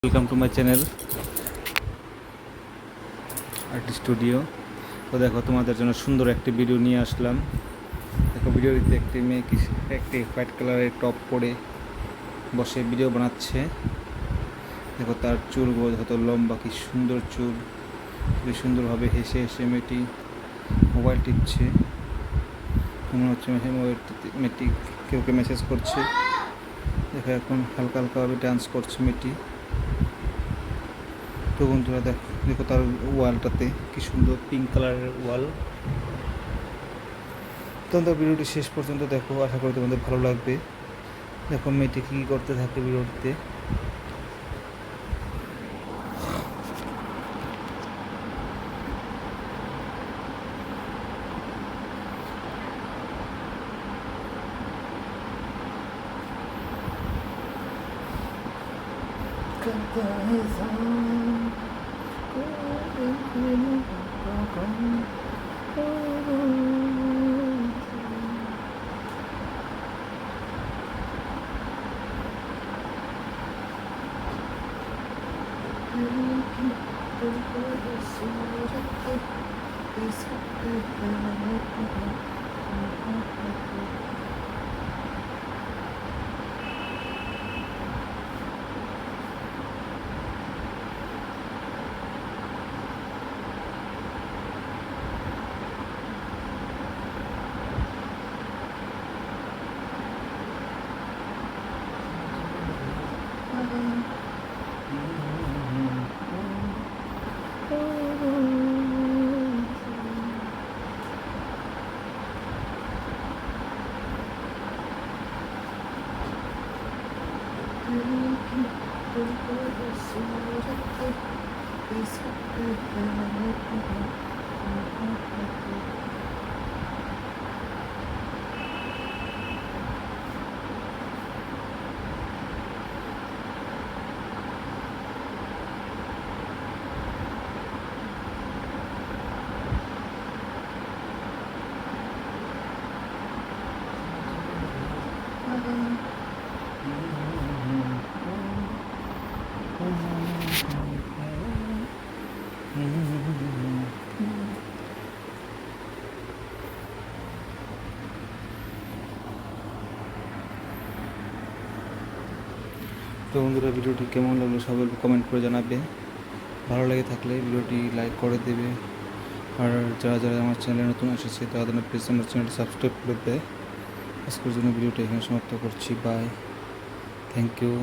Welcome to my channel art studio. তো দেখো, তোমাদের জন্য সুন্দর একটি ভিডিও নিয়ে আসলাম। দেখো, ভিডিওটিতে একটি মেয়ে একটি হোয়াইট কালারের টপ পরে বসে ভিডিও বানাচ্ছে। দেখো, তার চুলগুলো দেখো লম্বা, কি সুন্দর চুল। খুবই সুন্দরভাবে হেসে হেসে মেয়েটি মোবাইল টিপছে। মনে হচ্ছে মেয়েটি কেউ মেসেজ করছে। দেখো, এখন হালকা হালকাভাবে ডান্স করছে মেয়েটি। তো বন্ধুরা, দেখো তার ওয়ালটাতে কি সুন্দর পিঙ্ক কালারের ওয়াল। তোমরা ভিডিওটি শেষ পর্যন্ত দেখো, আশা করি তোমাদের ভালো লাগবে। দেখো মেয়েটি কী করতে থাকে ভিডিওটিতে। তো বন্ধুরা, ভিডিওটি কেমন লাগলো সবাই কমেন্ট করে জানাবে। ভালো লেগে থাকলে ভিডিওটি লাইক করে দেবে। আর যারা যারা আমার চ্যানেলে নতুন এসেছে তাদের প্লিজ আমার চ্যানেলটি সাবস্ক্রাইব করে দেয়। আজকের জন্য ভিডিওটা এখানে সমাপ্ত করছি। Bye, thank you.